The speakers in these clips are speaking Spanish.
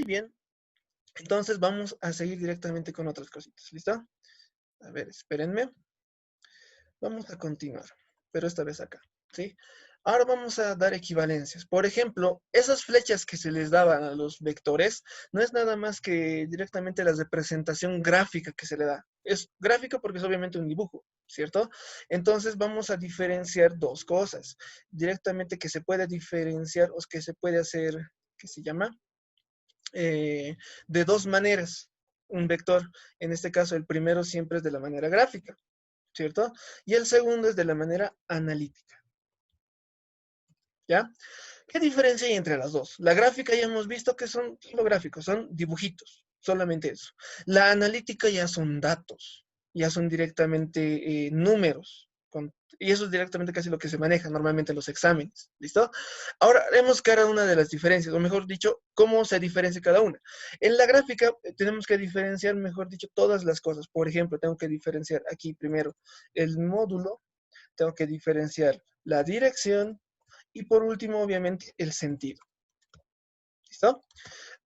bien. Entonces vamos a seguir directamente con otras cositas. ¿Listo? A ver, espérenme. Vamos a continuar, pero esta vez acá, ¿sí? Ahora vamos a dar equivalencias. Por ejemplo, esas flechas que se les daban a los vectores no es nada más que directamente la representación gráfica que se le da. Es gráfica porque es obviamente un dibujo, ¿cierto? Entonces vamos a diferenciar dos cosas. Directamente que se puede diferenciar o que se puede hacer, ¿qué se llama? De dos maneras un vector. En este caso, el primero siempre es de la manera gráfica, ¿cierto? Y el segundo es de la manera analítica, ¿ya? ¿Qué diferencia hay entre las dos? La gráfica ya hemos visto que son lo gráficos, son dibujitos, solamente eso. La analítica ya son datos, ya son directamente números, y eso es directamente casi lo que se maneja normalmente en los exámenes, ¿listo? Ahora haremos cada una de las diferencias, o mejor dicho, cómo se diferencia cada una. En la gráfica tenemos que diferenciar, mejor dicho, todas las cosas. Por ejemplo, tengo que diferenciar aquí primero el módulo, tengo que diferenciar la dirección, y por último, obviamente, el sentido. ¿Listo?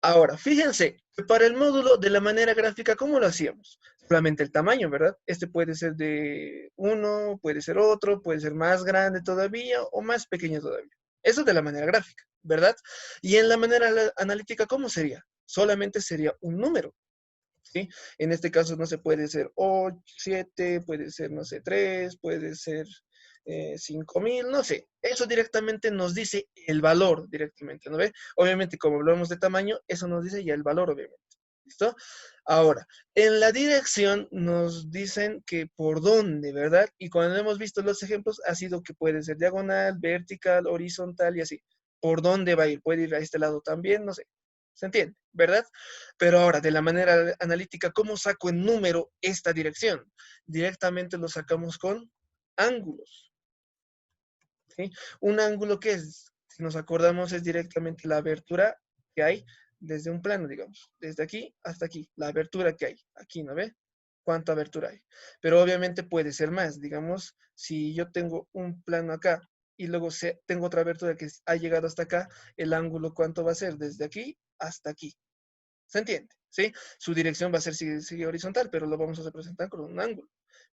Ahora, fíjense que para el módulo de la manera gráfica, ¿cómo lo hacíamos? Solamente el tamaño, ¿verdad? Este puede ser de uno, puede ser otro, puede ser más grande todavía o más pequeño todavía. Eso de la manera gráfica, ¿verdad? Y en la manera analítica, ¿cómo sería? Solamente sería un número, ¿sí? En este caso, no se puede ser 8, 7, puede ser, no sé, 3, puede ser 5.000, no sé. Eso directamente nos dice el valor directamente, ¿no ve? Obviamente, como hablamos de tamaño, eso nos dice ya el valor, obviamente. ¿Listo? Ahora, en la dirección nos dicen que por dónde, ¿verdad? Y cuando hemos visto los ejemplos, ha sido que puede ser diagonal, vertical, horizontal y así. ¿Por dónde va a ir? Puede ir a este lado también, no sé. ¿Se entiende? ¿Verdad? Pero ahora, de la manera analítica, ¿cómo saco en número esta dirección? Directamente lo sacamos con ángulos. ¿Sí? Un ángulo que es, si nos acordamos, es directamente la abertura que hay desde un plano, digamos, desde aquí hasta aquí, la abertura que hay, aquí, ¿no ve? ¿Cuánta abertura hay? Pero obviamente puede ser más, digamos, si yo tengo un plano acá y luego tengo otra abertura que ha llegado hasta acá, el ángulo, ¿cuánto va a ser? Desde aquí hasta aquí. ¿Se entiende? ¿Sí? Su dirección va a ser sigue horizontal, pero lo vamos a representar con un ángulo.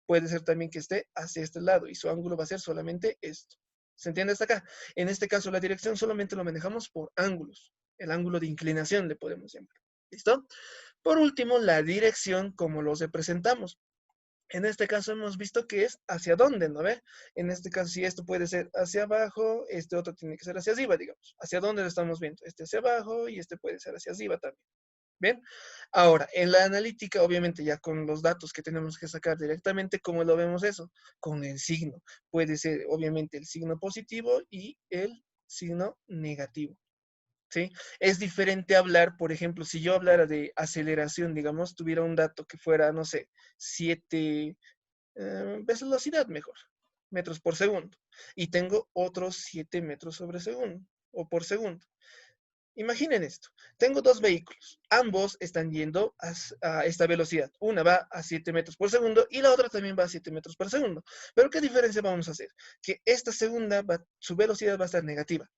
Puede ser también que esté hacia este lado y su ángulo va a ser solamente esto. ¿Se entiende hasta acá? En este caso, la dirección solamente lo manejamos por ángulos. El ángulo de inclinación le podemos llamar. ¿Listo? Por último, la dirección, como los representamos. En este caso hemos visto que es hacia dónde, ¿no ve? En este caso, si esto puede ser hacia abajo, este otro tiene que ser hacia arriba, digamos. ¿Hacia dónde lo estamos viendo? Este hacia abajo y este puede ser hacia arriba también. Bien, ahora, en la analítica, obviamente ya con los datos que tenemos que sacar directamente, ¿cómo lo vemos eso? Con el signo. Puede ser, obviamente, el signo positivo y el signo negativo, ¿sí? Es diferente hablar, por ejemplo, si yo hablara de aceleración, digamos, tuviera un dato que fuera, no sé, 7 velocidad mejor, metros por segundo, y tengo otros 7 metros sobre segundo, o por segundo. Imaginen esto, tengo dos vehículos, ambos están yendo a esta velocidad. Una va a 7 metros por segundo y la otra también va a 7 metros por segundo. Pero ¿qué diferencia vamos a hacer? Que esta segunda, su velocidad va a estar negativa.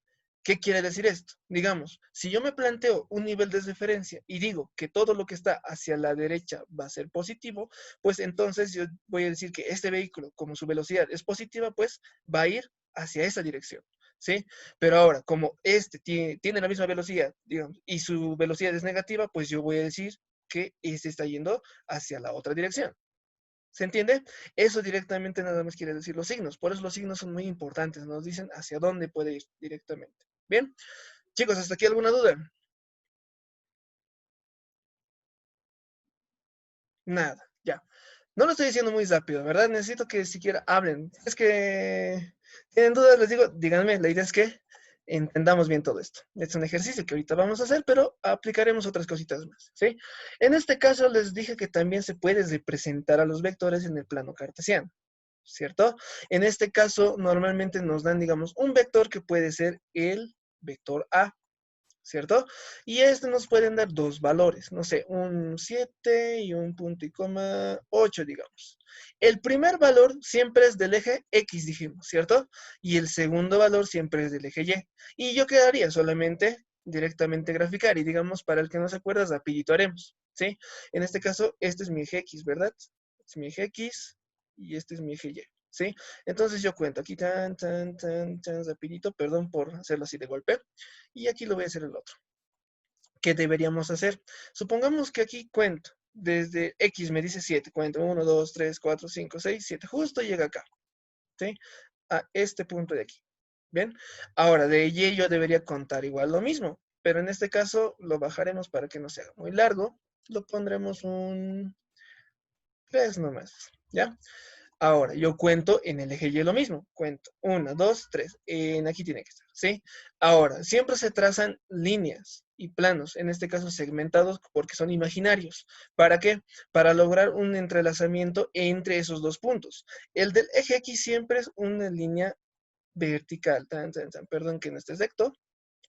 ¿Qué quiere decir esto? Digamos, si yo me planteo un nivel de referencia y digo que todo lo que está hacia la derecha va a ser positivo, pues entonces yo voy a decir que este vehículo, como su velocidad es positiva, pues va a ir hacia esa dirección, ¿sí? Pero ahora, como este tiene la misma velocidad, digamos, y su velocidad es negativa, pues yo voy a decir que este está yendo hacia la otra dirección. ¿Se entiende? Eso directamente nada más quiere decir los signos. Por eso los signos son muy importantes. Nos dicen hacia dónde puede ir directamente. Bien, chicos, ¿hasta aquí alguna duda? Nada, ya. No lo estoy diciendo muy rápido, ¿verdad? Necesito que siquiera hablen. Es que tienen dudas, les digo, díganme. La idea es que entendamos bien todo esto. Es un ejercicio que ahorita vamos a hacer, pero aplicaremos otras cositas más, ¿sí? En este caso les dije que también se puede representar a los vectores en el plano cartesiano, ¿cierto? En este caso, normalmente nos dan, digamos, un vector que puede ser el vector A, ¿cierto? Y este nos pueden dar dos valores, no sé, un 7 y un punto y coma 8, digamos. El primer valor siempre es del eje X, dijimos, ¿cierto? Y el segundo valor siempre es del eje Y. Y yo quedaría solamente directamente graficar. Y digamos, para el que no se acuerda, rapidito haremos, ¿sí? En este caso, este es mi eje X, ¿verdad? Este es mi eje X y este es mi eje Y, ¿sí? Entonces yo cuento aquí, rapidito, perdón por hacerlo así de golpe. Y aquí lo voy a hacer el otro. ¿Qué deberíamos hacer? Supongamos que aquí cuento. Desde X me dice 7. Cuento 1, 2, 3, 4, 5, 6, 7. Justo llega acá, ¿sí? A este punto de aquí. ¿Bien? Ahora, de Y yo debería contar igual lo mismo. Pero en este caso lo bajaremos para que no se haga muy largo. Lo pondremos un 3 nomás. ¿Ya? Ahora, yo cuento en el eje Y lo mismo. Cuento 1, 2, 3. Aquí tiene que estar, ¿sí? Ahora, siempre se trazan líneas y planos, en este caso segmentados porque son imaginarios. ¿Para qué? Para lograr un entrelazamiento entre esos dos puntos. El del eje X siempre es una línea vertical. Perdón que no esté exacto,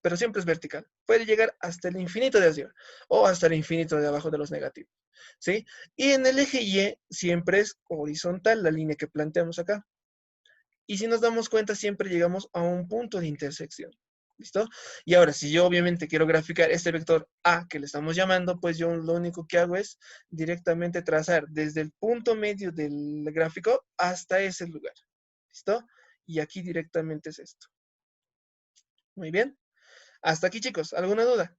pero siempre es vertical. Puede llegar hasta el infinito de arriba o hasta el infinito de abajo de los negativos, ¿sí? Y en el eje Y siempre es horizontal la línea que planteamos acá. Y si nos damos cuenta, siempre llegamos a un punto de intersección. ¿Listo? Y ahora, si yo obviamente quiero graficar este vector A que le estamos llamando, pues yo lo único que hago es directamente trazar desde el punto medio del gráfico hasta ese lugar. ¿Listo? Y aquí directamente es esto. Muy bien. Hasta aquí, chicos. ¿Alguna duda?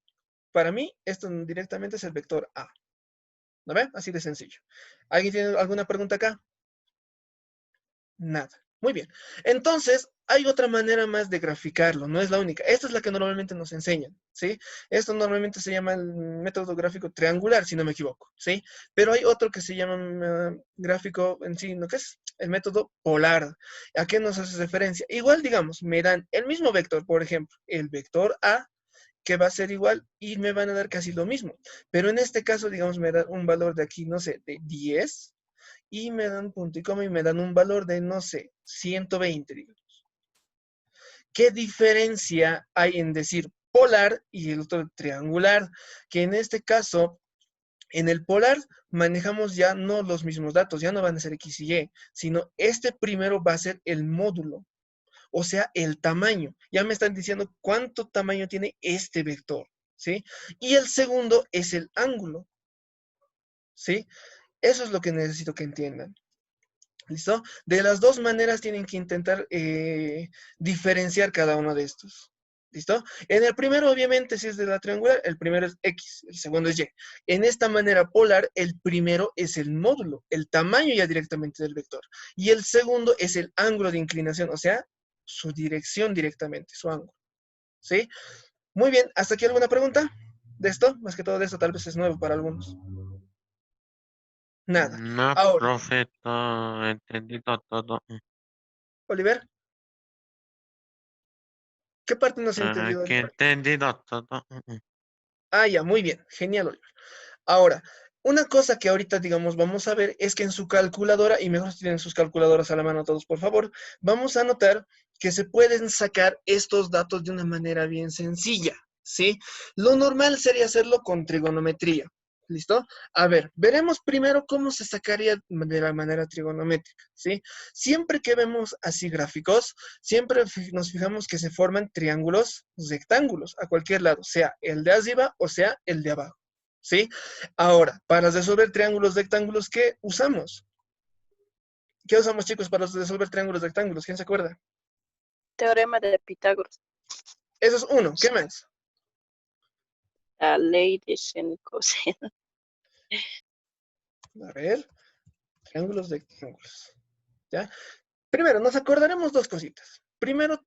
Para mí, esto directamente es el vector A. ¿No ven? Así de sencillo. ¿Alguien tiene alguna pregunta acá? Nada. Muy bien. Entonces, hay otra manera más de graficarlo, no es la única. Esta es la que normalmente nos enseñan, ¿sí? Esto normalmente se llama el método gráfico triangular, si no me equivoco, ¿sí? Pero hay otro que se llama gráfico en sí, ¿no? ¿Qué es? El método polar. ¿A qué nos hace referencia? Igual, digamos, me dan el mismo vector, por ejemplo, el vector A, que va a ser igual y me van a dar casi lo mismo. Pero en este caso, digamos, me dan un valor de aquí, no sé, de 10 y me dan punto y coma y me dan un valor de, no sé, 120, digamos. ¿Qué diferencia hay en decir polar y el otro triangular? Que en este caso, en el polar manejamos ya no los mismos datos, ya no van a ser X y Y, sino este primero va a ser el módulo, o sea, el tamaño. Ya me están diciendo cuánto tamaño tiene este vector, ¿sí? Y el segundo es el ángulo, ¿sí? Eso es lo que necesito que entiendan. ¿Listo? De las dos maneras tienen que intentar diferenciar cada uno de estos. ¿Listo? En el primero, obviamente, si es de la triangular, el primero es X, el segundo es Y. En esta manera polar, el primero es el módulo, el tamaño ya directamente del vector. Y el segundo es el ángulo de inclinación, o sea, su dirección directamente, su ángulo. ¿Sí? Muy bien, ¿hasta aquí alguna pregunta de esto? Más que todo de esto tal vez es nuevo para algunos. Nada. No, Ahora, profe, todo entendido todo. Oliver, ¿qué parte no has entendido, Que Oliver? entendido todo. Ah, ya, muy bien, genial, Oliver. Ahora, una cosa que ahorita, digamos, vamos a ver es que en su calculadora, y mejor si tienen sus calculadoras a la mano todos, por favor, vamos a notar que se pueden sacar estos datos de una manera bien sencilla, ¿sí? Lo normal sería hacerlo con trigonometría, ¿listo? A ver, veremos primero cómo se sacaría de la manera trigonométrica, ¿sí? Siempre que vemos así gráficos, siempre nos fijamos que se forman triángulos rectángulos a cualquier lado, sea el de arriba o sea el de abajo, ¿sí? Ahora, para resolver triángulos rectángulos, ¿qué usamos? ¿Qué usamos, chicos, para resolver triángulos rectángulos? ¿Quién se acuerda? Teorema de Pitágoras, Eso es uno. ¿Qué más? la ley de seno y coseno. A ver, triángulos rectángulos. ¿Ya? Primero, nos acordaremos dos cositas. Primero,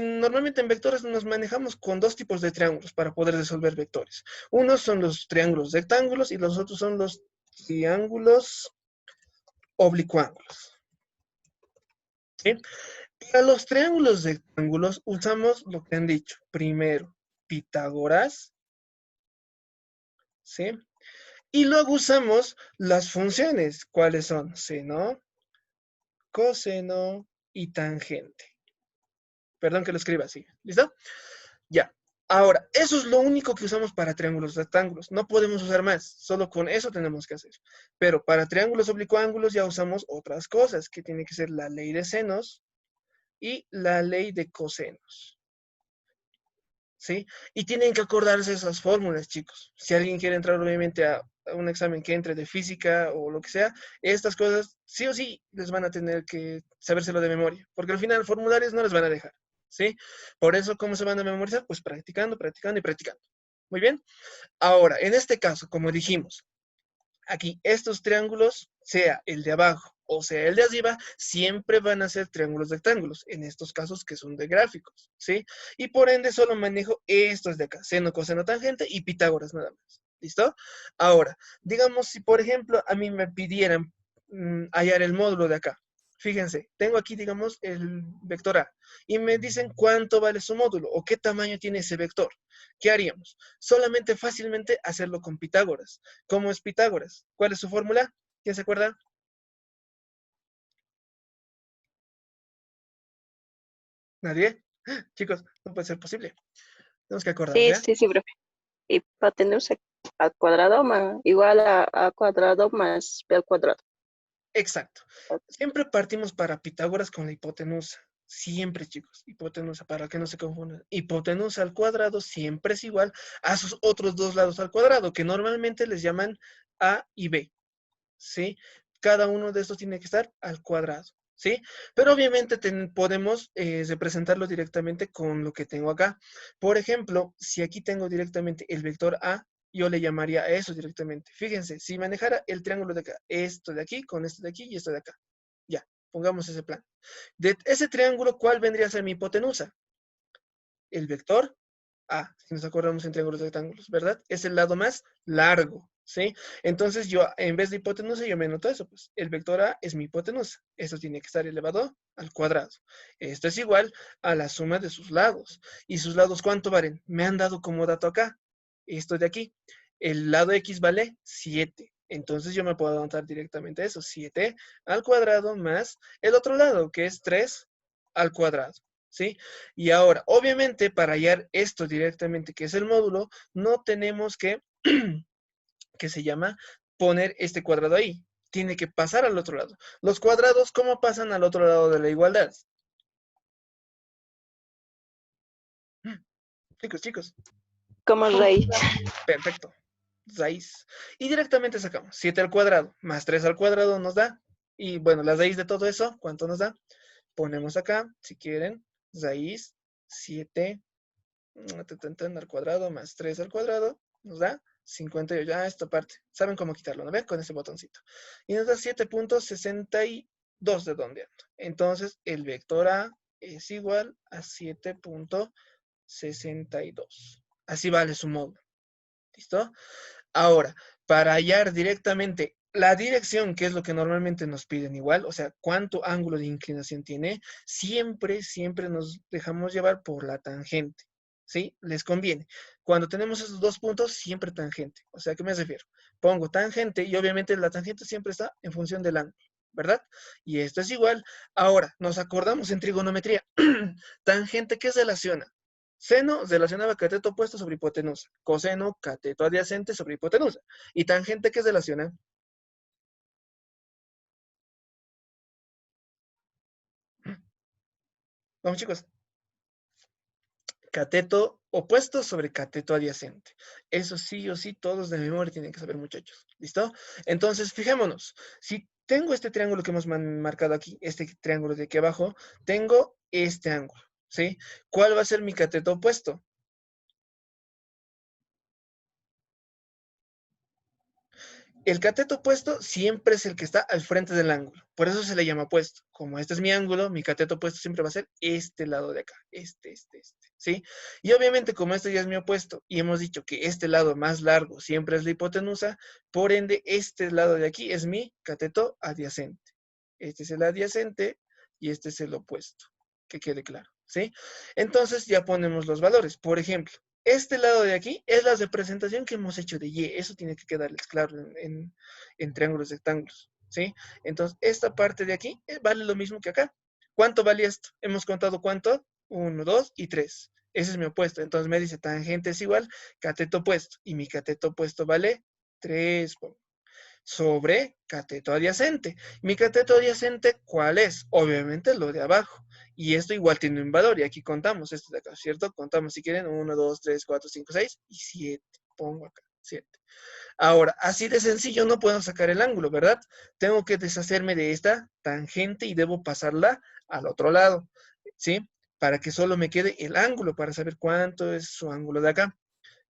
normalmente en vectores nos manejamos con dos tipos de triángulos para poder resolver vectores. Unos son los triángulos rectángulos y los otros son los triángulos oblicuángulos. ¿Sí? Para los triángulos rectángulos usamos lo que han dicho. Primero, Pitágoras, ¿sí? Y luego usamos las funciones. ¿Cuáles son? Seno, coseno y tangente. Perdón que lo escriba así. ¿Listo? Ya. Ahora, eso es lo único que usamos para triángulos rectángulos. No podemos usar más. Solo con eso tenemos que hacer. Pero para triángulos oblicuángulos ya usamos otras cosas, que tiene que ser la ley de senos y la ley de cosenos. ¿sí? Y tienen que acordarse esas fórmulas, chicos. Si alguien quiere entrar, obviamente, a un examen que entre de física o lo que sea, estas cosas sí o sí les van a tener que sabérselo de memoria, porque al final formularios no les van a dejar, ¿sí? Por eso, ¿cómo se van a memorizar? Pues practicando, practicando y practicando. Muy bien. Ahora, en este caso, como dijimos, aquí estos triángulos, sea el de abajo o sea el de arriba, siempre van a ser triángulos rectángulos, en estos casos que son de gráficos, ¿sí? Y por ende solo manejo estos de acá, seno, coseno, tangente y Pitágoras nada más, ¿listo? Ahora, digamos si por ejemplo a mí me pidieran hallar el módulo de acá. Fíjense, tengo aquí, digamos, el vector A y me dicen cuánto vale su módulo o qué tamaño tiene ese vector. ¿Qué haríamos? Solamente fácilmente hacerlo con Pitágoras. ¿Cómo es Pitágoras? ¿Cuál es su fórmula? ¿Quién se acuerda? ¿Nadie? Chicos, no puede ser posible. Tenemos que acordarnos, Sí, ¿ya? sí, sí, profe. Hipotenusa al cuadrado igual a A cuadrado más B al cuadrado. Exacto. Siempre partimos para Pitágoras con la hipotenusa. Siempre, chicos. Hipotenusa, para que no se confundan. Hipotenusa al cuadrado siempre es igual a sus otros dos lados al cuadrado, que normalmente les llaman A y B. ¿Sí? Cada uno de estos tiene que estar al cuadrado, ¿sí? Pero obviamente podemos representarlo directamente con lo que tengo acá. Por ejemplo, si aquí tengo directamente el vector A, yo le llamaría a eso directamente. Fíjense, si manejara el triángulo de acá, esto de aquí, con esto de aquí y esto de acá. Ya, pongamos ese plan. De ese triángulo, ¿cuál vendría a ser mi hipotenusa? El vector A, si nos acordamos en triángulos rectángulos, ¿verdad? Es el lado más largo, ¿sí? Entonces yo, en vez de hipotenusa, yo me noto eso, pues el vector A es mi hipotenusa. Eso tiene que estar elevado al cuadrado. Esto es igual a la suma de sus lados. ¿Y sus lados cuánto valen? Me han dado como dato acá, esto de aquí. El lado X vale 7. Entonces yo me puedo anotar directamente eso, 7 al cuadrado más el otro lado, que es 3 al cuadrado. ¿Sí? Y ahora, obviamente, para hallar esto directamente, que es el módulo, no tenemos que, que se llama, poner este cuadrado ahí. Tiene que pasar al otro lado. Los cuadrados, ¿cómo pasan al otro lado de la igualdad? Chicos, chicos. Como raíz. Perfecto. Raíz. Y directamente sacamos 7 al cuadrado más 3 al cuadrado nos da. Y bueno, la raíz de todo eso, ¿cuánto nos da? Ponemos acá, si quieren, raíz 7 al cuadrado más 3 al cuadrado nos da 58. Ya esta parte. ¿Saben cómo quitarlo? ¿No ven? Con ese botoncito. Y nos da 7.62 redondeando. Entonces, el vector A es igual a 7.62. Así vale su módulo. ¿Listo? Ahora, para hallar directamente la dirección, que es lo que normalmente nos piden igual, o sea, cuánto ángulo de inclinación tiene, siempre, siempre nos dejamos llevar por la tangente. ¿Sí? Les conviene. Cuando tenemos esos dos puntos, siempre tangente. O sea, ¿qué me refiero? Pongo tangente y obviamente la tangente siempre está en función del ángulo, ¿verdad? Y esto es igual. Ahora, nos acordamos en trigonometría. Tangente, ¿qué relaciona? Seno relacionaba cateto opuesto sobre hipotenusa. Coseno, cateto adyacente sobre hipotenusa. Y tangente, ¿qué relaciona? Vamos, chicos. Cateto opuesto sobre cateto adyacente. Eso sí o sí, todos de memoria tienen que saber, muchachos. ¿Listo? Entonces, fijémonos. Si tengo este triángulo que hemos marcado aquí, este triángulo de aquí abajo, tengo este ángulo. ¿Sí? ¿Cuál va a ser mi cateto opuesto? El cateto opuesto siempre es el que está al frente del ángulo. Por eso se le llama opuesto. Como este es mi ángulo, mi cateto opuesto siempre va a ser este lado de acá. Este. ¿Sí? Y obviamente como este ya es mi opuesto y hemos dicho que este lado más largo siempre es la hipotenusa, por ende este lado de aquí es mi cateto adyacente. Este es el adyacente y este es el opuesto. Que quede claro. ¿Sí? Entonces ya ponemos los valores. Por ejemplo, este lado de aquí es la representación que hemos hecho de Y. Eso tiene que quedarles claro en triángulos rectángulos, ¿sí? Entonces, esta parte de aquí vale lo mismo que acá. ¿Cuánto vale esto? Hemos contado cuánto. 1, 2 y 3. Ese es mi opuesto. Entonces me dice tangente es igual cateto opuesto. Y mi cateto opuesto vale 3 sobre cateto adyacente. Mi cateto adyacente, ¿cuál es? Obviamente lo de abajo. Y esto igual tiene un valor, y aquí contamos esto de acá, ¿cierto? Contamos si quieren, 1, 2, 3, 4, 5, 6 y 7. Pongo acá, 7. Ahora, así de sencillo no puedo sacar el ángulo, ¿verdad? Tengo que deshacerme de esta tangente y debo pasarla al otro lado, ¿sí? Para que solo me quede el ángulo, para saber cuánto es su ángulo de acá.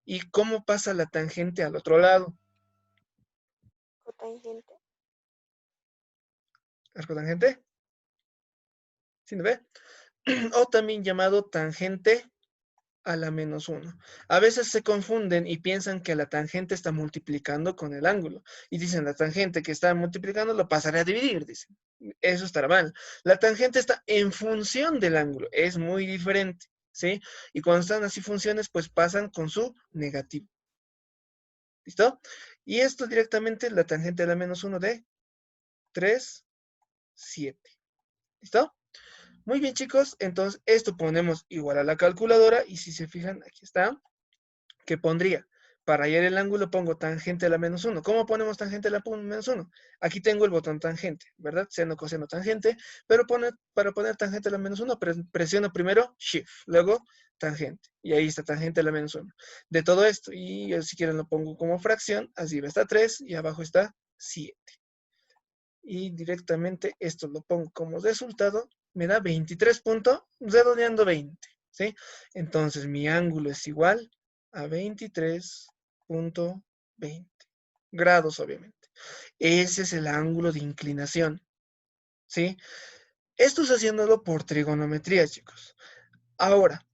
¿Y cómo pasa la tangente al otro lado? Cotangente. ¿Arcotangente? ¿Sí me ve? O también llamado tangente a la menos 1. A veces se confunden y piensan que la tangente está multiplicando con el ángulo. Y dicen, la tangente que está multiplicando lo pasaré a dividir, dicen. Eso estará mal. La tangente está en función del ángulo. Es muy diferente, ¿sí? Y cuando están así funciones, pues pasan con su negativo. ¿Listo? Y esto directamente, la tangente a la menos 1 de 3, 7. ¿Listo? Muy bien, chicos. Entonces, esto ponemos igual a la calculadora. Y si se fijan, aquí está. ¿Qué pondría? Para hallar el ángulo pongo tangente a la menos 1. ¿Cómo ponemos tangente a la menos 1? Aquí tengo el botón tangente, ¿verdad? Seno, coseno, tangente. Pero para poner tangente a la menos 1, presiono primero Shift, luego tangente. Y ahí está tangente a la menos 1. De todo esto, y yo si quieren lo pongo como fracción, así va, está 3 y abajo está 7. Y directamente esto lo pongo como resultado, me da 23 redondeando 20, ¿sí? Entonces mi ángulo es igual a 23.20 grados, obviamente. Ese es el ángulo de inclinación, ¿sí? Esto es haciéndolo por trigonometría, chicos. Ahora,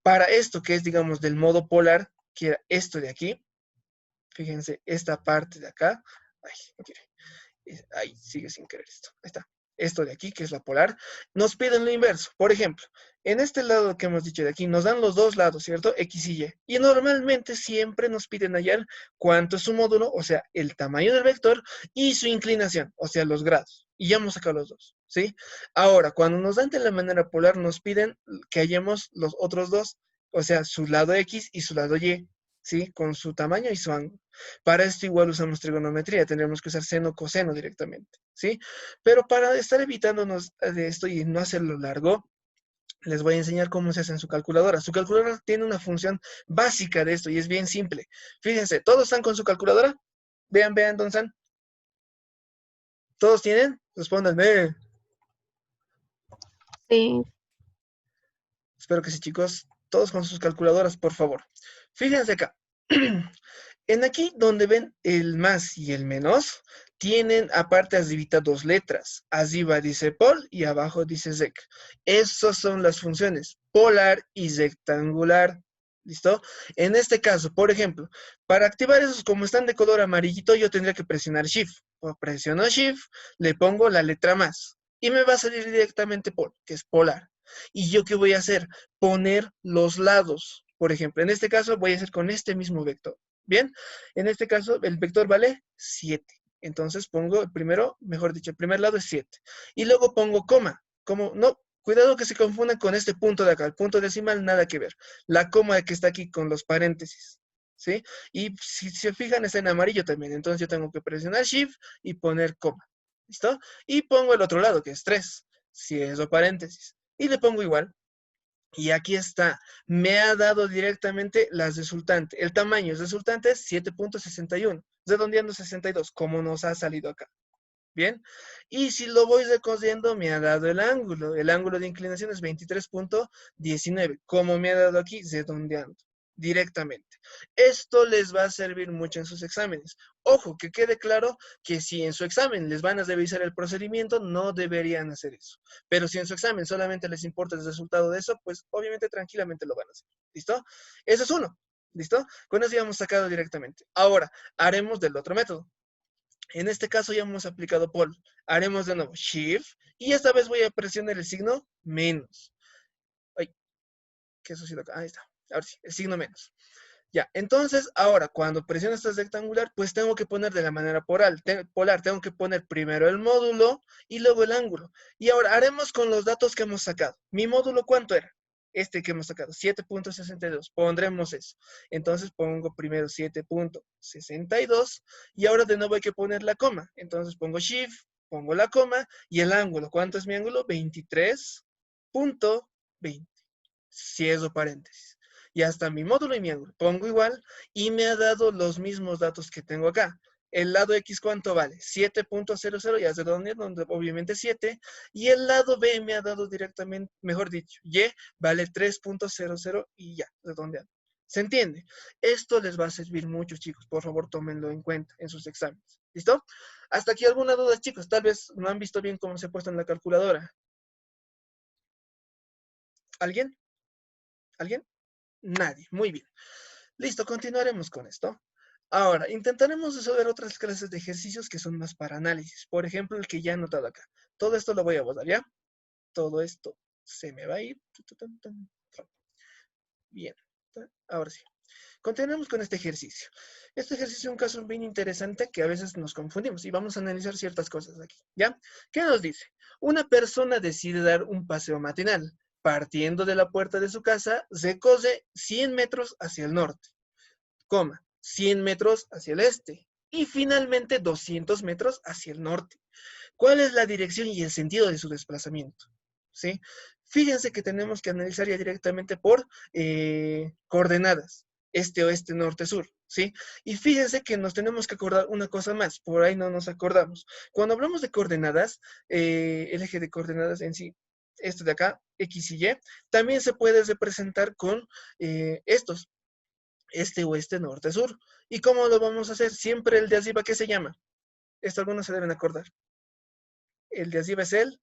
para esto que es, digamos, del modo polar, que era esto de aquí, fíjense, esta parte de acá, ay, no quiere. Ahí sigue sin querer esto. Ahí está. Esto de aquí, que es la polar, nos piden lo inverso. Por ejemplo, en este lado que hemos dicho de aquí, nos dan los dos lados, ¿cierto? X y Y. Y normalmente siempre nos piden hallar cuánto es su módulo, o sea, el tamaño del vector, y su inclinación, o sea, los grados. Y ya hemos sacado los dos, ¿sí? Ahora, cuando nos dan de la manera polar, nos piden que hallemos los otros dos, o sea, su lado X y su lado Y, ¿sí? Con su tamaño y su ángulo. Para esto igual usamos trigonometría, tendríamos que usar seno, coseno directamente, ¿sí? Pero para estar evitándonos de esto y no hacerlo largo, les voy a enseñar cómo se hace en su calculadora. Su calculadora tiene una función básica de esto y es bien simple. Fíjense, ¿todos están con su calculadora? Vean, ¿dónde están? ¿Todos tienen? Respóndanme. Sí. Espero que sí, chicos. Todos con sus calculadoras, por favor. Fíjense acá. En aquí donde ven el más y el menos, tienen aparte arribita dos letras. Arriba dice pol y abajo dice rec. Esas son las funciones, polar y rectangular. ¿Listo? En este caso, por ejemplo, para activar esos como están de color amarillito, yo tendría que presionar Shift. Presiono Shift, le pongo la letra más. Y me va a salir directamente pol, que es polar. ¿Y yo qué voy a hacer? Poner los lados. Por ejemplo, en este caso voy a hacer con este mismo vector. Bien, en este caso el vector vale 7. Entonces pongo el primero, mejor dicho, el primer lado es 7. Y luego pongo coma. Como, no, cuidado que se confundan con este punto de acá. El punto decimal, nada que ver. La coma que está aquí con los paréntesis. ¿Sí? Y si se fijan, está en amarillo también. Entonces yo tengo que presionar Shift y poner coma. ¿Listo? Y pongo el otro lado, que es 3. Cierro paréntesis. Y le pongo igual. Y aquí está, me ha dado directamente la resultante. El tamaño resultante es 7.61, redondeando 62, como nos ha salido acá. Bien, y si lo voy recorriendo, me ha dado el ángulo. El ángulo de inclinación es 23.19, como me ha dado aquí, redondeando directamente. Esto les va a servir mucho en sus exámenes. Ojo, que quede claro que si en su examen les van a revisar el procedimiento, no deberían hacer eso. Pero si en su examen solamente les importa el resultado de eso, pues obviamente tranquilamente lo van a hacer. ¿Listo? Eso es uno. ¿Listo? Con eso ya hemos sacado directamente. Ahora, haremos del otro método. En este caso ya hemos aplicado pol. Haremos de nuevo Shift y esta vez voy a presionar el signo menos. Ay, ¿qué sucedió acá? Ahí está. Ahora sí, el signo menos. Ya, entonces ahora cuando presiono este rectangular, pues tengo que poner de la manera polar. Tengo que poner primero el módulo y luego el ángulo. Y ahora haremos con los datos que hemos sacado. ¿Mi módulo cuánto era? Este que hemos sacado, 7.62. Pondremos eso. Entonces pongo primero 7.62 y ahora de nuevo hay que poner la coma. Entonces pongo Shift, pongo la coma y el ángulo. ¿Cuánto es mi ángulo? 23. punto 20. Cierro paréntesis. Ya está mi módulo y mi ángulo. Pongo igual y me ha dado los mismos datos que tengo acá. El lado X, ¿cuánto vale? 7.00, ya se donde obviamente 7. Y el lado B me ha dado directamente, mejor dicho, Y vale 3.00 y ya, redondeando. ¿Se entiende? Esto les va a servir mucho, chicos. Por favor, tómenlo en cuenta en sus exámenes. ¿Listo? Hasta aquí alguna duda, chicos. Tal vez no han visto bien cómo se ha puesto en la calculadora. ¿Alguien? ¿Alguien? Nadie. Muy bien. Listo, continuaremos con esto. Ahora, intentaremos resolver otras clases de ejercicios que son más para análisis. Por ejemplo, el que ya he anotado acá. Todo esto lo voy a botar, ¿ya? Todo esto se me va a ir. Bien. Ahora sí. Continuemos con este ejercicio. Este ejercicio es un caso bien interesante que a veces nos confundimos y vamos a analizar ciertas cosas aquí, ¿ya? ¿Qué nos dice? Una persona decide dar un paseo matinal. Partiendo de la puerta de su casa, recorre 100 metros hacia el norte, 100 metros hacia el este y finalmente 200 metros hacia el norte. ¿Cuál es la dirección y el sentido de su desplazamiento? ¿Sí? Fíjense que tenemos que analizar ya directamente por coordenadas, este, oeste, norte, sur, ¿sí? Y fíjense que nos tenemos que acordar una cosa más, por ahí no nos acordamos. Cuando hablamos de coordenadas, el eje de coordenadas en sí, esto de acá, X y Y, también se puede representar con estos, este, oeste, norte, sur. ¿Y cómo lo vamos a hacer? Siempre el de arriba, ¿qué se llama? Esto algunos se deben acordar. El de arriba es el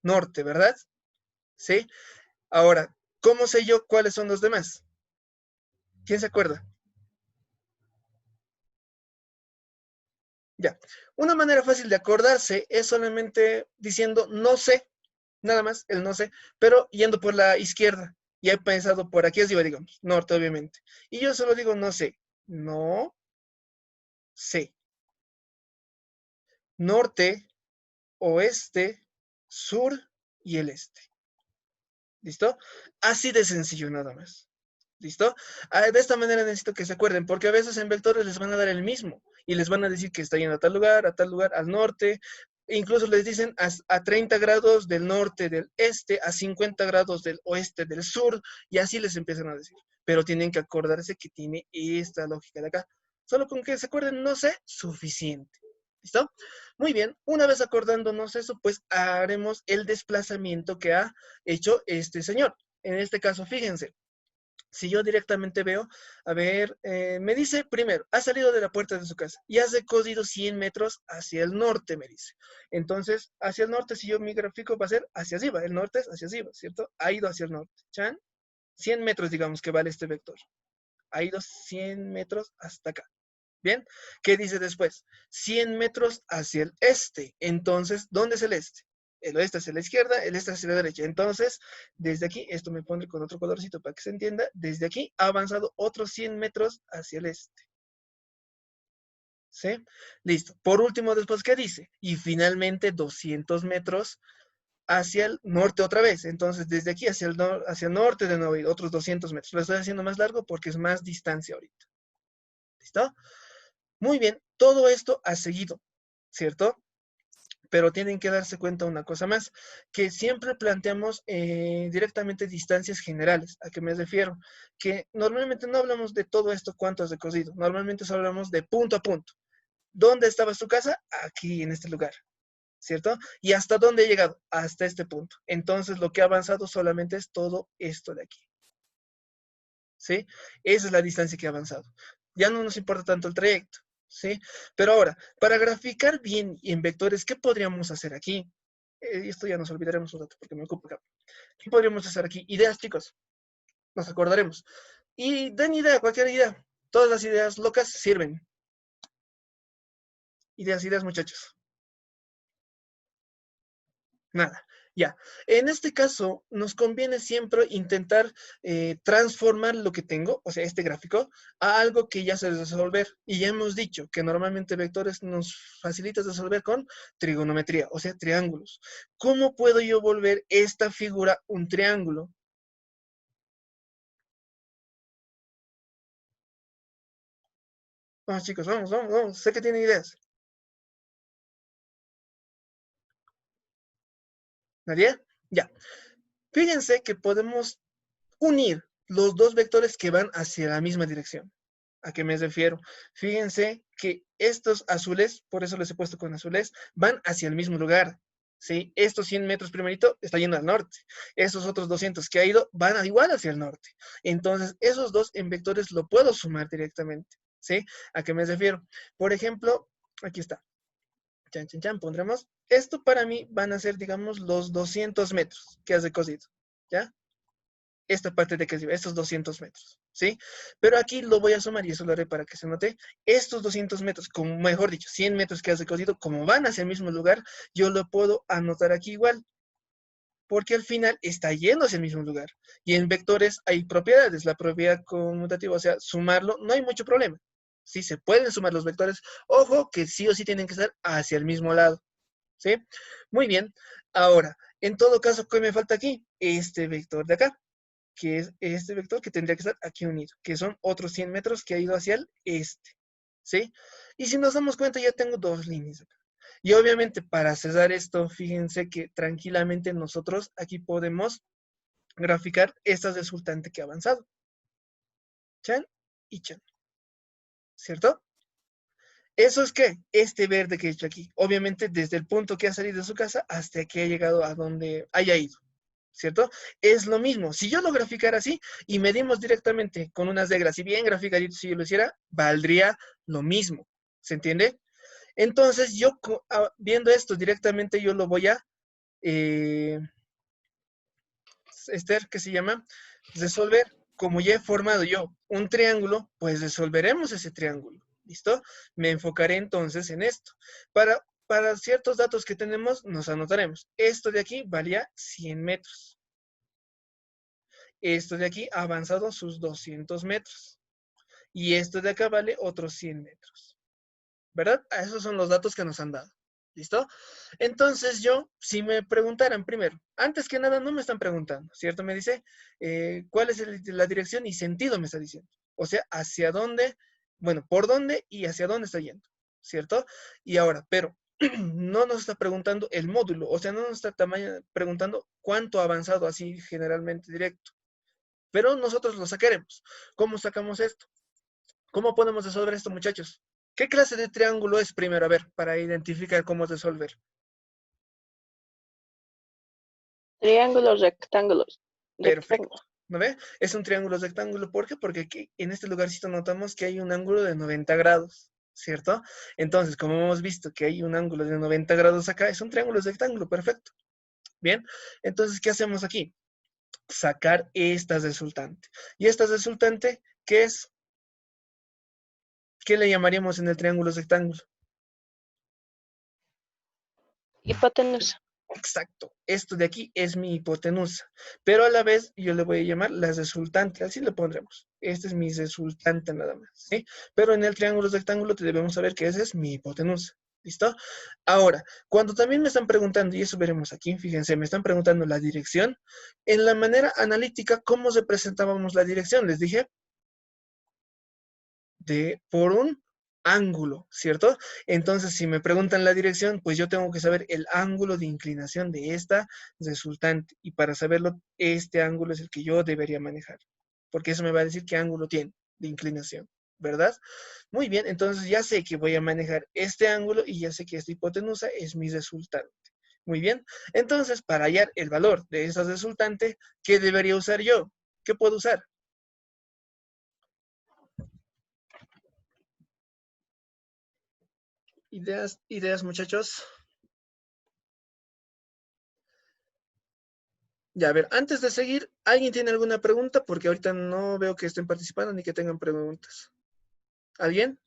norte, ¿verdad? ¿Sí? Ahora, ¿cómo sé yo cuáles son los demás? ¿Quién se acuerda? Ya. Una manera fácil de acordarse es solamente diciendo no sé, nada más, el no sé, pero yendo por la izquierda. Ya he pensado por aquí arriba, digamos, norte, obviamente. Y yo solo digo no sé. No sé. Norte, oeste, sur y el este. ¿Listo? Así de sencillo nada más. ¿Listo? De esta manera necesito que se acuerden, porque a veces en vectores les van a dar el mismo y les van a decir que está yendo a tal lugar, al norte. E incluso les dicen a 30 grados del norte, del este, a 50 grados del oeste, del sur, y así les empiezan a decir. Pero tienen que acordarse que tiene esta lógica de acá. Solo con que se acuerden, no sé, suficiente. ¿Listo? Muy bien, una vez acordándonos eso, pues haremos el desplazamiento que ha hecho este señor. En este caso, fíjense, si yo directamente veo, a ver, me dice primero, ha salido de la puerta de su casa y ha recorrido 100 metros hacia el norte, me dice. Entonces, hacia el norte, si yo mi gráfico va a ser hacia arriba, el norte es hacia arriba, ¿cierto? Ha ido hacia el norte. ¿Chan? 100 metros, digamos, que vale este vector. Ha ido 100 metros hasta acá. Bien, ¿qué dice después? 100 metros hacia el este. Entonces, ¿dónde es el este? El oeste hacia la izquierda, el este hacia la derecha. Entonces, desde aquí, esto me pone con otro colorcito para que se entienda, desde aquí ha avanzado otros 100 metros hacia el este. ¿Sí? Listo. Por último, después, ¿qué dice? Y finalmente 200 metros hacia el norte otra vez. Entonces, desde aquí hacia el norte de nuevo, otros 200 metros. Lo estoy haciendo más largo porque es más distancia ahorita. ¿Listo? Muy bien, todo esto ha seguido, ¿cierto? Pero tienen que darse cuenta una cosa más, que siempre planteamos directamente distancias generales. ¿A qué me refiero? Que normalmente no hablamos de todo esto, cuánto has recorrido. Normalmente solo hablamos de punto a punto. ¿Dónde estaba su casa? Aquí, en este lugar, ¿cierto? ¿Y hasta dónde he llegado? Hasta este punto. Entonces, lo que ha avanzado solamente es todo esto de aquí, ¿sí? Esa es la distancia que ha avanzado. Ya no nos importa tanto el trayecto, ¿sí? Pero ahora, para graficar bien en vectores, ¿qué podríamos hacer aquí? Esto ya nos olvidaremos un rato porque me ocupo acá. ¿Qué podríamos hacer aquí? Ideas, chicos. Nos acordaremos. Y den idea, cualquier idea. Todas las ideas locas sirven. Ideas, muchachos. Nada. Ya. En este caso, nos conviene siempre intentar transformar lo que tengo, o sea, este gráfico, a algo que ya se resolver. Y ya hemos dicho que normalmente vectores nos facilita resolver con trigonometría, o sea, triángulos. ¿Cómo puedo yo volver esta figura un triángulo? Vamos, chicos, vamos. Sé que tienen ideas. ¿Nadie? Ya. Fíjense que podemos unir los dos vectores que van hacia la misma dirección. ¿A qué me refiero? Fíjense que estos azules, por eso les he puesto con azules, van hacia el mismo lugar. ¿Sí? Estos 100 metros primerito está yendo al norte. Estos otros 200 que ha ido van igual hacia el norte. Entonces, esos dos en vectores lo puedo sumar directamente. ¿Sí? ¿A qué me refiero? Por ejemplo, aquí está. Chan, chan, chan, pondremos. Esto para mí van a ser, digamos, los 200 metros que has cosido. ¿Ya? Esta parte de que estos 200 metros, ¿sí? Pero aquí lo voy a sumar y eso lo haré para que se note. Estos 200 metros, como mejor dicho, 100 metros que has cosido, como van hacia el mismo lugar, yo lo puedo anotar aquí igual, porque al final está yendo hacia el mismo lugar. Y en vectores hay propiedades, la propiedad conmutativa, o sea, sumarlo, no hay mucho problema. Sí, se pueden sumar los vectores. Ojo que sí o sí tienen que estar hacia el mismo lado, ¿sí? Muy bien. Ahora, en todo caso, ¿qué me falta aquí? Este vector de acá, que es este vector que tendría que estar aquí unido, que son otros 100 metros que ha ido hacia el este, ¿sí? Y si nos damos cuenta, ya tengo dos líneas acá. Y obviamente para cerrar esto, fíjense que tranquilamente nosotros aquí podemos graficar esta resultante que ha avanzado. Chan y chan, ¿cierto? Eso es que este verde que he hecho aquí, obviamente desde el punto que ha salido de su casa hasta que ha llegado a donde haya ido. ¿Cierto? Es lo mismo. Si yo lo graficara así y medimos directamente con unas reglas, si bien graficadito, si yo lo hiciera, valdría lo mismo. ¿Se entiende? Entonces, yo viendo esto directamente, yo lo voy a, ¿qué se llama? Resolver. Como ya he formado yo un triángulo, pues resolveremos ese triángulo. ¿Listo? Me enfocaré entonces en esto. Para ciertos datos que tenemos, nos anotaremos. Esto de aquí valía 100 metros. Esto de aquí ha avanzado sus 200 metros. Y esto de acá vale otros 100 metros. ¿Verdad? Esos son los datos que nos han dado. ¿Listo? Entonces yo, si me preguntaran primero, antes que nada no me están preguntando, ¿cierto? Me dice cuál es la dirección y sentido me está diciendo. O sea, hacia dónde, bueno, por dónde y hacia dónde está yendo, ¿cierto? Y ahora, pero no nos está preguntando el módulo, o sea, no nos está preguntando cuánto ha avanzado así generalmente directo. Pero nosotros lo sacaremos. ¿Cómo sacamos esto? ¿Cómo podemos resolver esto, muchachos? ¿Qué clase de triángulo es primero? A ver, para identificar cómo resolver. Triángulos, rectángulos. Perfecto. Rectángulo. ¿No ve? Es un triángulo rectángulo. ¿Por qué? Porque aquí, en este lugarcito notamos que hay un ángulo de 90 grados, ¿cierto? Entonces, como hemos visto que hay un ángulo de 90 grados acá, es un triángulo rectángulo, perfecto. Bien, entonces, ¿qué hacemos aquí? Sacar esta resultante. Y esta resultante, ¿qué es? ¿Qué le llamaríamos en el triángulo rectángulo? Hipotenusa. Exacto, esto de aquí es mi hipotenusa, pero a la vez yo le voy a llamar la resultante, así le pondremos. Este es mi resultante nada más, ¿sí? Pero en el triángulo rectángulo debemos saber que esa es mi hipotenusa, ¿listo? Ahora, cuando también me están preguntando, y eso veremos aquí, fíjense, me están preguntando la dirección, en la manera analítica, ¿cómo representábamos la dirección? Les dije, por un ángulo, ¿cierto? Entonces, si me preguntan la dirección, pues yo tengo que saber el ángulo de inclinación de esta resultante. Y para saberlo, este ángulo es el que yo debería manejar, porque eso me va a decir qué ángulo tiene de inclinación, ¿verdad? Muy bien, entonces ya sé que voy a manejar este ángulo y ya sé que esta hipotenusa es mi resultante. Muy bien, entonces para hallar el valor de esa resultante, ¿qué debería usar yo? ¿Qué puedo usar? Ideas, muchachos. Ya, a ver, antes de seguir, ¿alguien tiene alguna pregunta? Porque ahorita no veo que estén participando ni que tengan preguntas. ¿Alguien?